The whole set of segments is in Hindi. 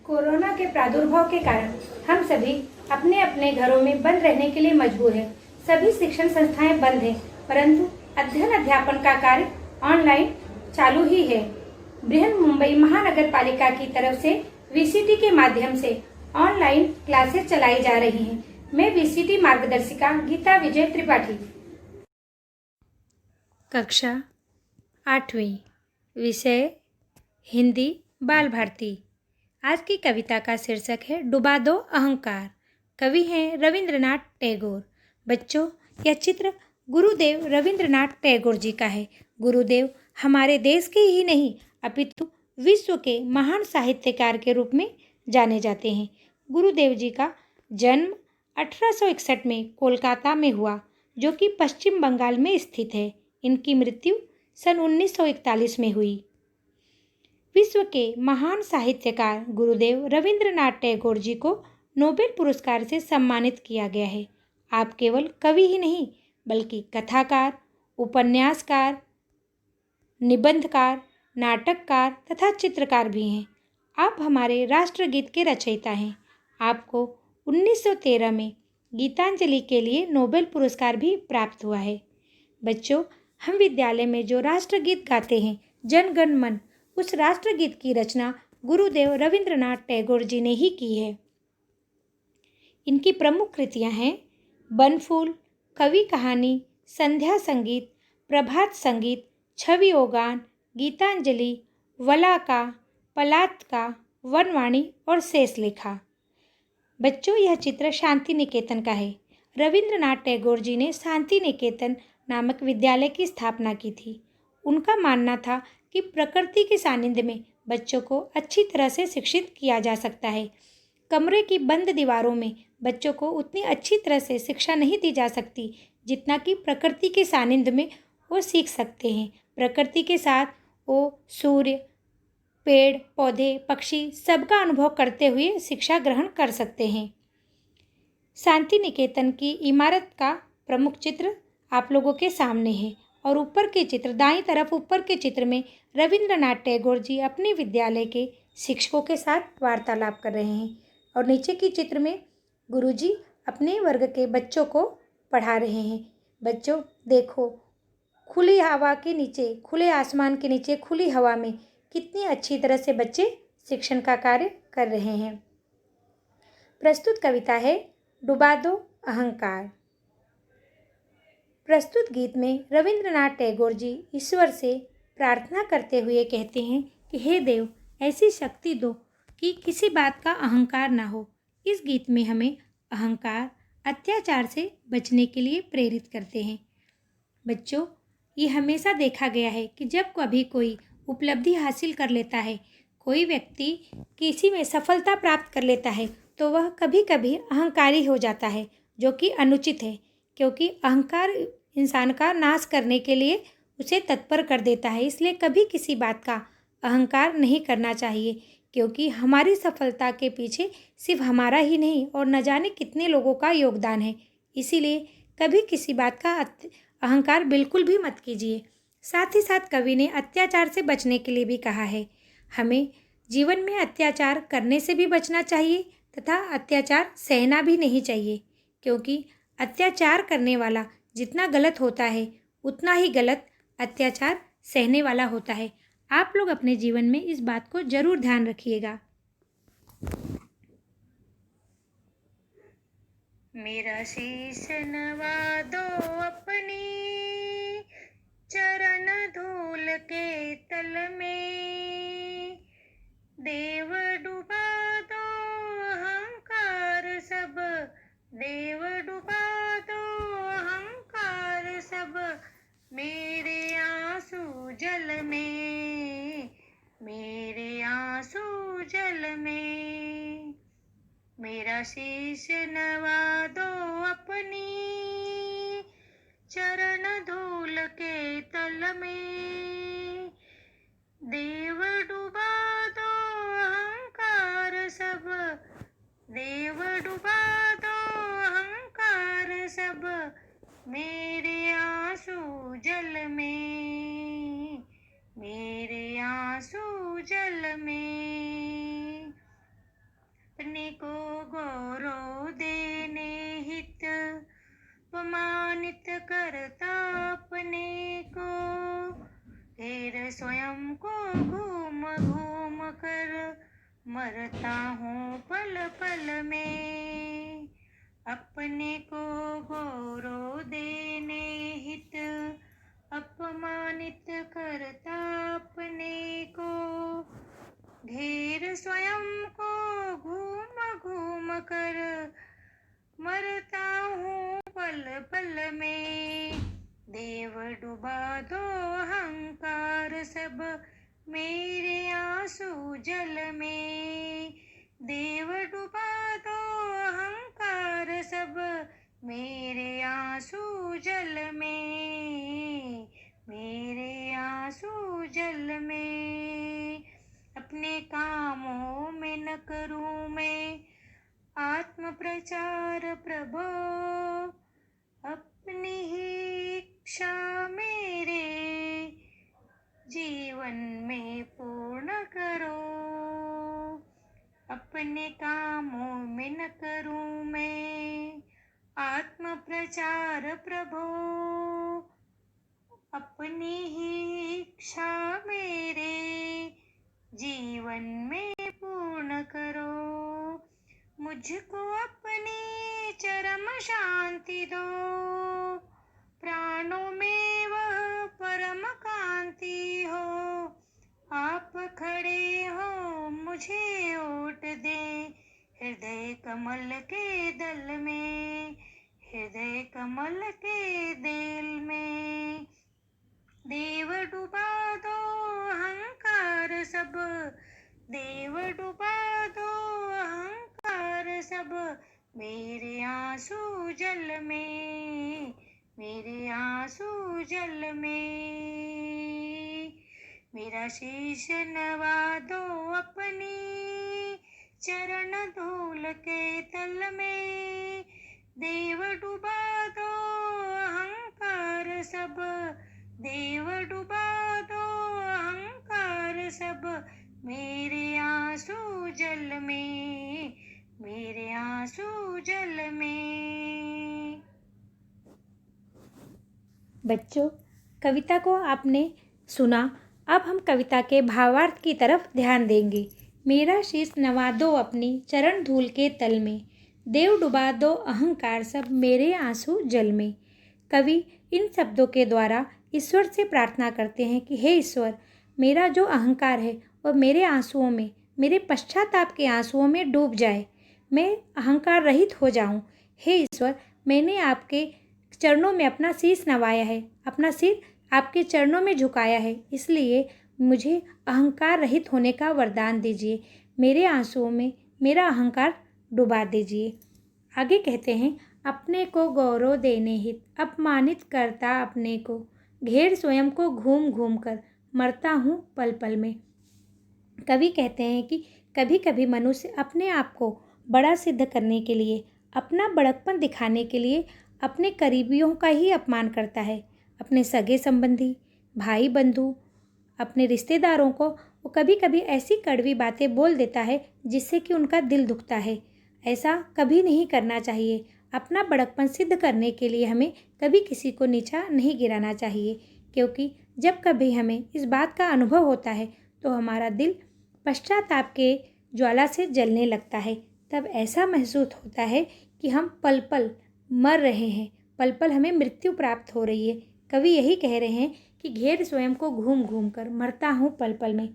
कोरोना के प्रादुर्भाव के कारण हम सभी अपने अपने घरों में बंद रहने के लिए मजबूर हैं। सभी शिक्षण संस्थाएं बंद हैं, परंतु अध्ययन अध्यापन का कार्य ऑनलाइन चालू ही है। बृहन मुंबई महानगर पालिका की तरफ से वीसीटी के माध्यम से ऑनलाइन क्लासेस चलाई जा रही हैं। मैं वीसीटी मार्गदर्शिका गीता विजय त्रिपाठी। कक्षा 8वीं, विषय हिंदी बाल भारती। आज की कविता का शीर्षक है डुबा दो अहंकार। कवि हैं रविंद्रनाथ टैगोर। बच्चों, यह चित्र गुरुदेव रविंद्रनाथ टैगोर जी का है। गुरुदेव हमारे देश के ही नहीं अपितु विश्व के महान साहित्यकार के रूप में जाने जाते हैं। गुरुदेव जी का जन्म 1861 में कोलकाता में हुआ, जो कि पश्चिम बंगाल में स्थित है। इनकी मृत्यु सन 1941 में हुई। विश्व के महान साहित्यकार गुरुदेव रविंद्रनाथ टैगोर जी को नोबेल पुरस्कार से सम्मानित किया गया है। आप केवल कवि ही नहीं, बल्कि कथाकार, उपन्यासकार, निबंधकार, नाटककार तथा चित्रकार भी हैं। आप हमारे राष्ट्रगीत के रचयिता हैं। आपको 1913 में गीतांजलि के लिए नोबेल पुरस्कार भी प्राप्त हुआ है। बच्चों, हम विद्यालय में जो राष्ट्रगीत गाते हैं, जन गण मन, उस राष्ट्रगीत की रचना गुरुदेव रविंद्रनाथ टैगोर जी ने ही की है। इनकी प्रमुख कृतियां हैं बनफूल, कवि कहानी, संध्या संगीत, प्रभात संगीत, छवि ओगान, गीतांजलि, वलाका, पलातका, वनवाणी और शेष लेखा। बच्चों, यह चित्र शांति निकेतन का है। रविंद्रनाथ टैगोर जी ने शांति निकेतन नामक विद्यालय की स्थापना की थी। उनका मानना था कि प्रकृति के सानिध्य में बच्चों को अच्छी तरह से शिक्षित किया जा सकता है। कमरे की बंद दीवारों में बच्चों को उतनी अच्छी तरह से शिक्षा नहीं दी जा सकती जितना कि प्रकृति के सानिध्य में वो सीख सकते हैं। प्रकृति के साथ वो सूर्य, पेड़, पौधे, पक्षी सबका अनुभव करते हुए शिक्षा ग्रहण कर सकते हैं। शांति निकेतन की इमारत का प्रमुख चित्र आप लोगों के सामने है और ऊपर के चित्र, दाईं तरफ ऊपर के चित्र में रविंद्रनाथ टैगोर जी अपने विद्यालय के शिक्षकों के साथ वार्तालाप कर रहे हैं और नीचे की चित्र में गुरुजी अपने वर्ग के बच्चों को पढ़ा रहे हैं। बच्चों देखो, खुली हवा के नीचे, खुले आसमान के नीचे, खुली हवा में कितनी अच्छी तरह से बच्चे शिक्षण का कार्य कर रहे हैं। प्रस्तुत कविता है डुबा दो अहंकार। प्रस्तुत गीत में रविंद्रनाथ टैगोर जी ईश्वर से प्रार्थना करते हुए कहते हैं कि हे देव, ऐसी शक्ति दो कि किसी बात का अहंकार ना हो। इस गीत में हमें अहंकार, अत्याचार से बचने के लिए प्रेरित करते हैं। बच्चों, ये हमेशा देखा गया है कि जब कभी कोई उपलब्धि हासिल कर लेता है, कोई व्यक्ति किसी में सफलता प्राप्त कर लेता है, तो वह कभी कभी अहंकारी हो जाता है, जो कि अनुचित है, क्योंकि अहंकार इंसान का नाश करने के लिए उसे तत्पर कर देता है। इसलिए कभी किसी बात का अहंकार नहीं करना चाहिए, क्योंकि हमारी सफलता के पीछे सिर्फ हमारा ही नहीं और न जाने कितने लोगों का योगदान है। इसीलिए कभी किसी बात का अहंकार बिल्कुल भी मत कीजिए। साथ ही साथ कवि ने अत्याचार से बचने के लिए भी कहा है। हमें जीवन में अत्याचार करने से भी बचना चाहिए तथा अत्याचार सहना भी नहीं चाहिए, क्योंकि अत्याचार करने वाला जितना गलत होता है, उतना ही गलत अत्याचार सहने वाला होता है। आप लोग अपने जीवन में इस बात को जरूर ध्यान रखिएगा। मेरा शीश नवा दो अपनी चरण धूल के तल में, देव डुबा दो अहंकार सब, देव डुबा दो अहंकार सब, मेरे आंसू जल में, मेरे आंसू जल में। मेरा शीश नवा दो अपनी चरण धूल के तल में, देव डुबा दो अहंकार सब, देव डुबा दो अहंकार सब, मेरे आंसू जल में, मेरे आंसू जल में। स्वयं को घूम घूम कर मरता हूँ पल पल में। अपने को गौरव देने हित अपमानित करता अपने को। घेर स्वयं को घूम घूम कर मरता हूँ पल पल में। देव डुबा दो अहंकार सब मेरे आंसू जल में। देव डुबा दो अहंकार सब मेरे आंसू जल में, मेरे आंसू जल में। अपने कामों में न करूं मैं आत्म प्रचार प्रभो। अपनी ही इच्छा मेरे जीवन में पूर्ण करो। अपने कामों में न करूं मैं आत्म प्रचार प्रभो। अपनी ही इच्छा मेरे जीवन में पूर्ण करो। मुझको अपनी चरम शांति दो, प्राणों में वह परम कांति हो। आप खड़े हो मुझे ओट दे हृदय कमल के दल में, हृदय कमल के दिल में। देव डुबा दो अहंकार सब, देव डुबा दो अहंकार सब मेरे आंसू जल में, मेरे आंसू जल में। मेरा शीश नवा दो अपनी चरण धूल के तल में। देव डुबा दो अहंकार सब, देव डुबा दो अहंकार सब मेरे आंसू जल में, मेरे आंसू जल में। बच्चों, कविता को आपने सुना। अब हम कविता के भावार्थ की तरफ ध्यान देंगे। मेरा शीश नवा दो अपनी चरण धूल के तल में, देव डुबा दो अहंकार सब मेरे आंसू जल में। कवि इन शब्दों के द्वारा ईश्वर से प्रार्थना करते हैं कि हे ईश्वर, मेरा जो अहंकार है वह मेरे आंसुओं में, मेरे पश्चाताप के आंसुओं में डूब जाए, मैं अहंकार रहित हो जाऊं। हे ईश्वर, मैंने आपके चरणों में अपना शीश नवाया है, अपना सिर आपके चरणों में झुकाया है, इसलिए मुझे अहंकार रहित होने का वरदान दीजिए। मेरे आंसुओं में मेरा अहंकार डुबा दीजिए। आगे कहते हैं, अपने को गौरव देने हित अपमानित करता अपने को। घेर स्वयं को घूम घूम कर मरता हूँ पल पल में। कवि कहते हैं कि कभी कभी मनुष्य अपने आप को बड़ा सिद्ध करने के लिए, अपना बड़कपन दिखाने के लिए अपने करीबियों का ही अपमान करता है। अपने सगे संबंधी, भाई बंधु, अपने रिश्तेदारों को वो कभी कभी ऐसी कड़वी बातें बोल देता है जिससे कि उनका दिल दुखता है। ऐसा कभी नहीं करना चाहिए। अपना बड़कपन सिद्ध करने के लिए हमें कभी किसी को नीचा नहीं गिराना चाहिए, क्योंकि जब कभी हमें इस बात का अनुभव होता है तो हमारा दिल पश्चाताप के ज्वाला से जलने लगता है। तब ऐसा महसूस होता है कि हम पल पल मर रहे हैं, पल पल हमें मृत्यु प्राप्त हो रही है। कवि यही कह रहे हैं कि घेर स्वयं को घूम घूम कर मरता हूँ पल पल में।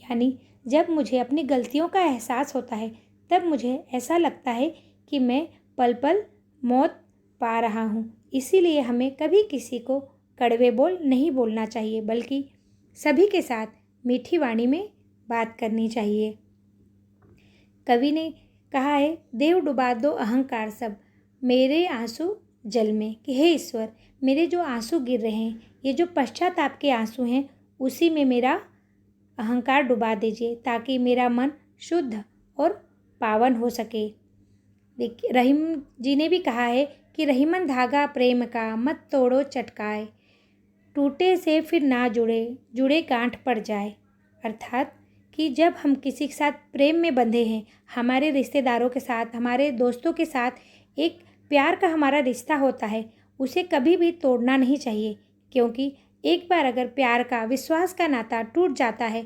यानी जब मुझे अपनी गलतियों का एहसास होता है तब मुझे ऐसा लगता है कि मैं पल पल मौत पा रहा हूँ। इसीलिए हमें कभी किसी को कड़वे बोल नहीं बोलना चाहिए, बल्कि सभी के साथ मीठी वाणी में बात करनी चाहिए। कवि ने कहा है, देव डुबा दो अहंकार सब मेरे आंसू जल में, कि हे ईश्वर, मेरे जो आंसू गिर रहे हैं, ये जो पश्चाताप के आंसू हैं, उसी में मेरा अहंकार डुबा दीजिए ताकि मेरा मन शुद्ध और पावन हो सके। देखिए, रहीम जी ने भी कहा है कि रहीमन धागा प्रेम का मत तोड़ो चटकाए, टूटे से फिर ना जुड़े, जुड़े गांठ पड़ जाए। अर्थात कि जब हम किसी के साथ प्रेम में बंधे हैं, हमारे रिश्तेदारों के साथ, हमारे दोस्तों के साथ एक प्यार का हमारा रिश्ता होता है, उसे कभी भी तोड़ना नहीं चाहिए, क्योंकि एक बार अगर प्यार का, विश्वास का नाता टूट जाता है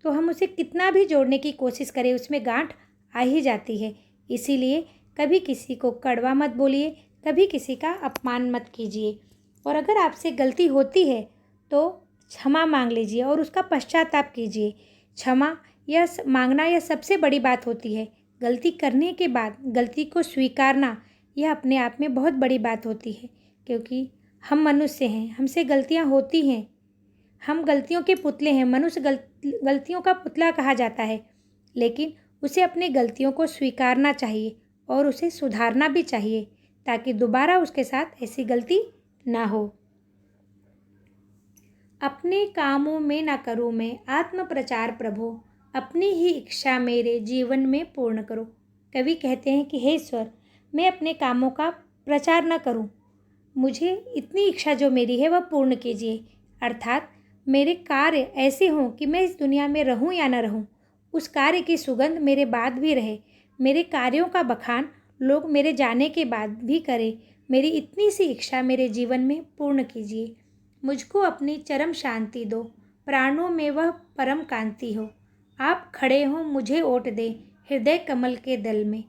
तो हम उसे कितना भी जोड़ने की कोशिश करें, उसमें गांठ आ ही जाती है। इसीलिए कभी किसी को कड़वा मत बोलिए, कभी किसी का अपमान मत कीजिए। और अगर आपसे गलती होती है तो क्षमा मांग लीजिए और उसका पश्चाताप कीजिए। क्षमा मांगना यह सबसे बड़ी बात होती है। गलती करने के बाद गलती को स्वीकारना यह अपने आप में बहुत बड़ी बात होती है, क्योंकि हम मनुष्य हैं, हमसे गलतियां होती हैं। हम गलतियों के पुतले हैं। मनुष्य गलतियों का पुतला कहा जाता है, लेकिन उसे अपनी गलतियों को स्वीकारना चाहिए और उसे सुधारना भी चाहिए, ताकि दोबारा उसके साथ ऐसी गलती ना हो। अपने कामों में न करूँ मैं आत्म प्रचार प्रभु, अपनी ही इच्छा मेरे जीवन में पूर्ण करो। कवि कहते हैं कि हे ईश्वर, मैं अपने कामों का प्रचार न करूं, मुझे इतनी इच्छा जो मेरी है वह पूर्ण कीजिए। अर्थात मेरे कार्य ऐसे हों कि मैं इस दुनिया में रहूं या न रहूं, उस कार्य की सुगंध मेरे बाद भी रहे। मेरे कार्यों का बखान लोग मेरे जाने के बाद भी करें। मेरी इतनी सी इच्छा मेरे जीवन में पूर्ण कीजिए। मुझको अपनी चरम शांति दो, प्राणों में वह परम कांति हो। आप खड़े हों मुझे ओट दें हृदय कमल के दल में।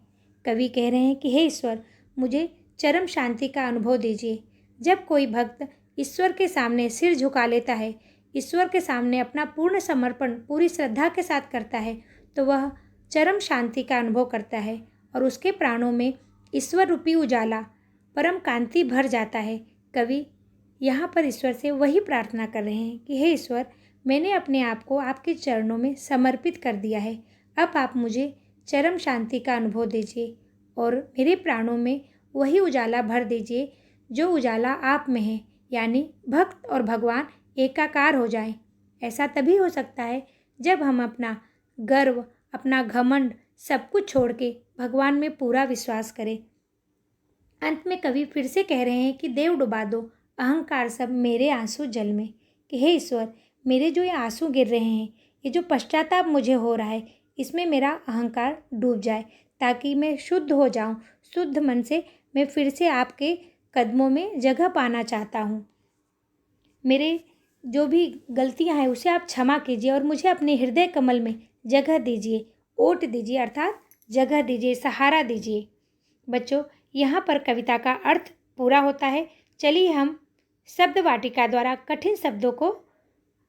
कवि कह रहे हैं कि हे ईश्वर, मुझे चरम शांति का अनुभव दीजिए। जब कोई भक्त ईश्वर के सामने सिर झुका लेता है, ईश्वर के सामने अपना पूर्ण समर्पण पूरी श्रद्धा के साथ करता है, तो वह चरम शांति का अनुभव करता है और उसके प्राणों में ईश्वर रूपी उजाला, परम कांति भर जाता है। कवि यहाँ पर ईश्वर से वही प्रार्थना कर रहे हैं कि हे ईश्वर, मैंने अपने आप को आपके चरणों में समर्पित कर दिया है। अब आप मुझे चरम शांति का अनुभव दीजिए और मेरे प्राणों में वही उजाला भर दीजिए जो उजाला आप में है, यानी भक्त और भगवान एकाकार हो जाएं। ऐसा तभी हो सकता है जब हम अपना गर्व, अपना घमंड सब कुछ छोड़ के भगवान में पूरा विश्वास करें। अंत में कवि फिर से कह रहे हैं कि देव डुबा दो अहंकार सब मेरे आंसू जल में। कि हे ईश्वर, मेरे जो ये आंसू गिर रहे हैं, ये जो पश्चाताप मुझे हो रहा है, इसमें मेरा अहंकार डूब जाए, ताकि मैं शुद्ध हो जाऊं। शुद्ध मन से मैं फिर से आपके कदमों में जगह पाना चाहता हूं। मेरे जो भी गलतियां हैं उसे आप क्षमा कीजिए और मुझे अपने हृदय कमल में जगह दीजिए, ओट दीजिए, अर्थात जगह दीजिए, सहारा दीजिए। बच्चों, यहाँ पर कविता का अर्थ पूरा होता है। चलिए हम शब्द वाटिका द्वारा कठिन शब्दों को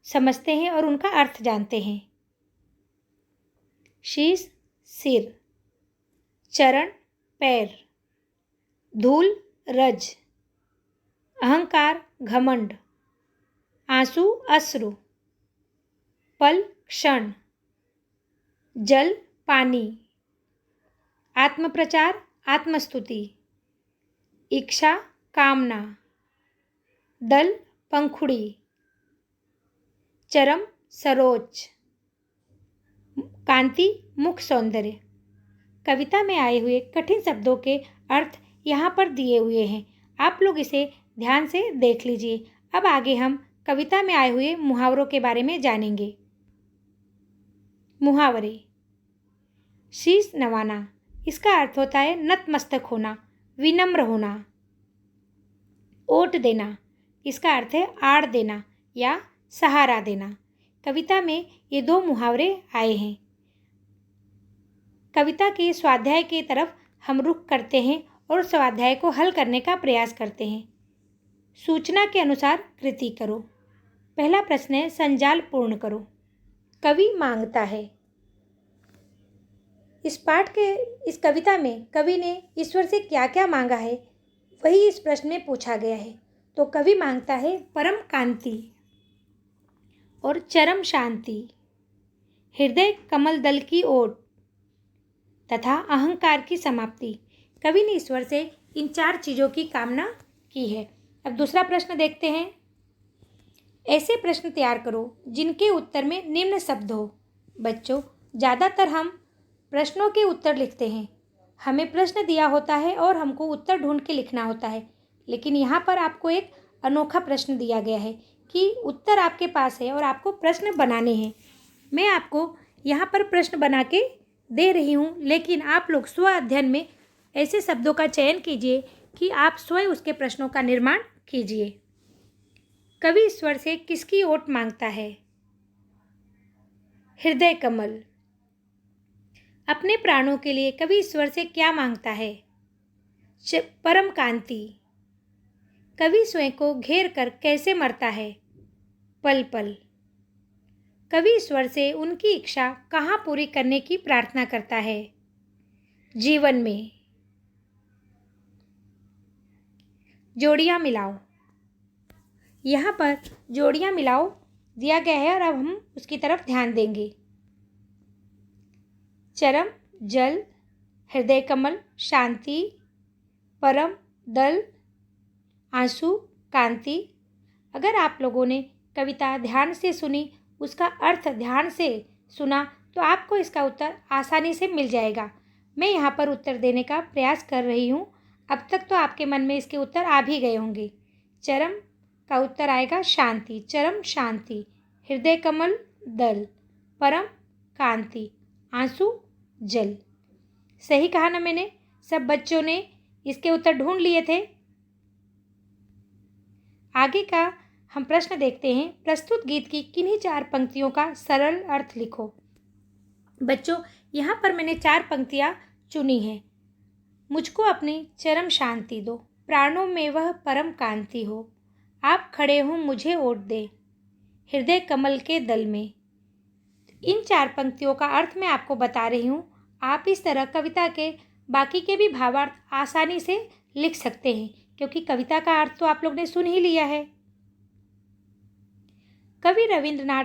समझते हैं और उनका अर्थ जानते हैं। शीश सिर, चरण पैर, धूल रज, अहंकार घमंड, आंसू अश्रु, पल क्षण, जल पानी, आत्मप्रचार आत्मस्तुति, इच्छा कामना, दल पंखुड़ी, चरम सरोज, कांति मुख सौंदर्य। कविता में आए हुए कठिन शब्दों के अर्थ यहाँ पर दिए हुए हैं। आप लोग इसे ध्यान से देख लीजिए। अब आगे हम कविता में आए हुए मुहावरों के बारे में जानेंगे। मुहावरे। शीश नवाना, इसका अर्थ होता है नतमस्तक होना, विनम्र होना। ओट देना, इसका अर्थ है आड़ देना या सहारा देना। कविता में ये दो मुहावरे आए हैं। कविता के स्वाध्याय की तरफ हम रुख करते हैं और स्वाध्याय को हल करने का प्रयास करते हैं। सूचना के अनुसार कृति करो। पहला प्रश्न है संजाल पूर्ण करो। कवि मांगता है। इस कविता में कवि ने ईश्वर से क्या क्या मांगा है वही इस प्रश्न में पूछा गया है। तो कवि मांगता है परम कांति और चरम शांति, हृदय कमल दल की ओट तथा अहंकार की समाप्ति। कवि ने ईश्वर से इन 4 चीज़ों की कामना की है। अब दूसरा प्रश्न देखते हैं। ऐसे प्रश्न तैयार करो जिनके उत्तर में निम्न शब्द हो। बच्चों, ज़्यादातर हम प्रश्नों के उत्तर लिखते हैं। हमें प्रश्न दिया होता है और हमको उत्तर ढूंढ के लिखना होता है, लेकिन यहाँ पर आपको एक अनोखा प्रश्न दिया गया है कि उत्तर आपके पास है और आपको प्रश्न बनाने हैं। मैं आपको यहाँ पर प्रश्न बना के दे रही हूँ, लेकिन आप लोग स्व अध्ययन में ऐसे शब्दों का चयन कीजिए कि आप स्वयं उसके प्रश्नों का निर्माण कीजिए। कवि ईश्वर से किसकी ओट मांगता है? हृदय कमल। अपने प्राणों के लिए कवि ईश्वर से क्या मांगता है? परम कांति। कवि स्वयं को घेर कर कैसे मरता है? पल पल। कवि ईश्वर से उनकी इच्छा कहाँ पूरी करने की प्रार्थना करता है? जीवन में। जोड़ियाँ मिलाओ। यहाँ पर जोड़ियाँ मिलाओ दिया गया है और अब हम उसकी तरफ ध्यान देंगे। चरम जल, हृदय कमल, शांति, परम दल, आंसू, कांति। अगर आप लोगों ने कविता ध्यान से सुनी, उसका अर्थ ध्यान से सुना, तो आपको इसका उत्तर आसानी से मिल जाएगा। मैं यहाँ पर उत्तर देने का प्रयास कर रही हूँ। अब तक तो आपके मन में इसके उत्तर आ भी गए होंगे। चरम का उत्तर आएगा शांति, चरम शांति, हृदय कमल दल, परम कांति, आंसू जल। सही कहा ना मैंने? सब बच्चों ने इसके उत्तर ढूंढ लिए थे। आगे का हम प्रश्न देखते हैं। प्रस्तुत गीत की किन्हीं 4 पंक्तियों का सरल अर्थ लिखो। बच्चों, यहाँ पर मैंने 4 पंक्तियाँ चुनी हैं। मुझको अपनी चरम शांति दो, प्राणों में वह परम कांति हो, आप खड़े हो मुझे ओट दे, हृदय कमल के दल में। इन 4 पंक्तियों का अर्थ मैं आपको बता रही हूँ। आप इस तरह कविता के बाकी के भी भावार्थ आसानी से लिख सकते हैं, क्योंकि कविता का अर्थ तो आप लोग ने सुन ही लिया है। कवि रविंद्रनाथ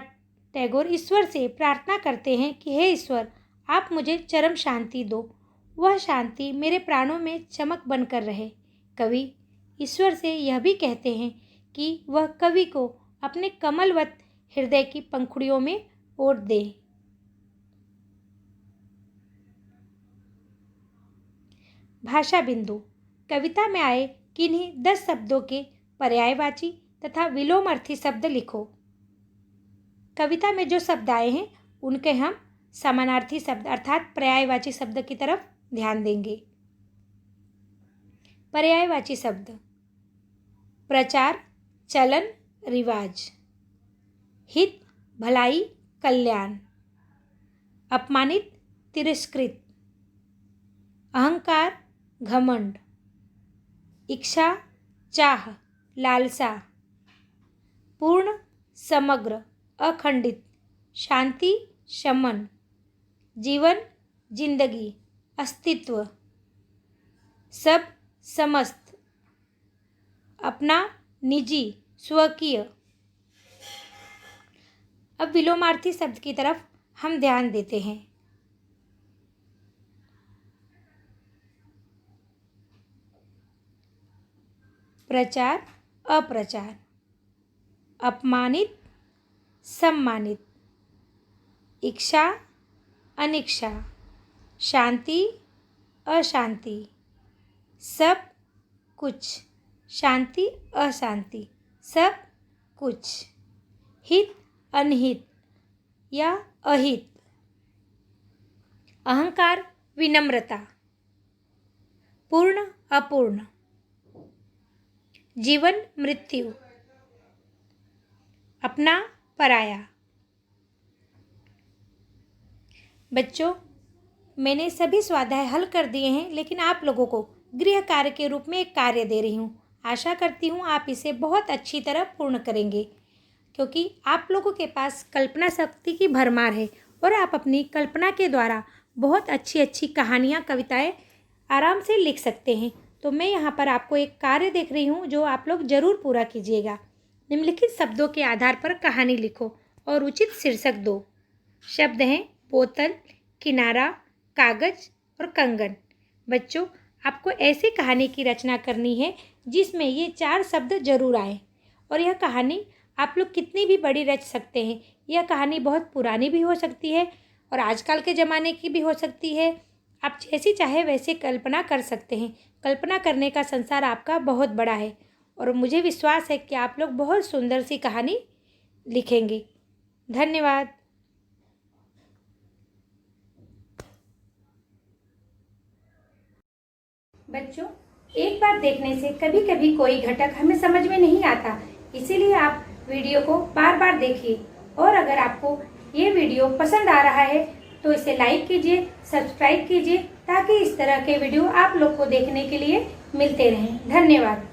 टैगोर ईश्वर से प्रार्थना करते हैं कि हे ईश्वर, आप मुझे चरम शांति दो, वह शांति मेरे प्राणों में चमक बनकर रहे। कवि ईश्वर से यह भी कहते हैं कि वह कवि को अपने कमलवत हृदय की पंखुड़ियों में ओट दे। भाषा बिंदु। कविता में आए किन्हीं 10 शब्दों के पर्यायवाची तथा विलोमार्थी शब्द लिखो। कविता में जो शब्द आए हैं उनके हम समानार्थी शब्द अर्थात पर्यायवाची शब्द की तरफ ध्यान देंगे। पर्यायवाची शब्द: प्रचार, चलन, रिवाज, हित, भलाई, कल्याण, अपमानित, तिरस्कृत, अहंकार, घमंड, इच्छा, चाह, लालसा, पूर्ण, समग्र, अखंडित, शांति, शमन, जीवन, जिंदगी, अस्तित्व, सब, समस्त, अपना, निजी, स्वकीय। अब विलोमार्थी शब्द की तरफ हम ध्यान देते हैं। प्रचार, अप्रचार, अपमानित, सम्मानित, इच्छा, अनिच्छा, शांति, अशांति, सब कुछ, शांति, अशांति, सब कुछ, हित, अनहित या अहित, अहंकार, विनम्रता, पूर्ण, अपूर्ण, जीवन, मृत्यु, अपना, पराया। बच्चों, मैंने सभी स्वाध्याय हल कर दिए हैं, लेकिन आप लोगों को गृह कार्य के रूप में एक कार्य दे रही हूँ। आशा करती हूँ आप इसे बहुत अच्छी तरह पूर्ण करेंगे, क्योंकि आप लोगों के पास कल्पना शक्ति की भरमार है और आप अपनी कल्पना के द्वारा बहुत अच्छी अच्छी कहानियाँ, कविताएं आराम से लिख सकते हैं। तो मैं यहाँ पर आपको एक कार्य देख रही हूँ जो आप लोग ज़रूर पूरा कीजिएगा। निम्नलिखित शब्दों के आधार पर कहानी लिखो और उचित शीर्षक दो। शब्द हैं बोतल, किनारा, कागज और कंगन। बच्चों, आपको ऐसी कहानी की रचना करनी है जिसमें ये 4 शब्द जरूर आए। और यह कहानी आप लोग कितनी भी बड़ी रच सकते हैं। यह कहानी बहुत पुरानी भी हो सकती है और आजकल के ज़माने की भी हो सकती है। आप जैसी चाहे वैसे कल्पना कर सकते हैं। कल्पना करने का संसार आपका बहुत बड़ा है और मुझे विश्वास है कि आप लोग बहुत सुंदर सी कहानी लिखेंगे। धन्यवाद। बच्चों, एक बार देखने से कभी कभी कोई घटक हमें समझ में नहीं आता, इसीलिए आप वीडियो को बार बार देखिए और अगर आपको ये वीडियो पसंद आ रहा है तो इसे लाइक कीजिए, सब्सक्राइब कीजिए ताकि इस तरह के वीडियो आप लोग को देखने के लिए मिलते रहें। धन्यवाद।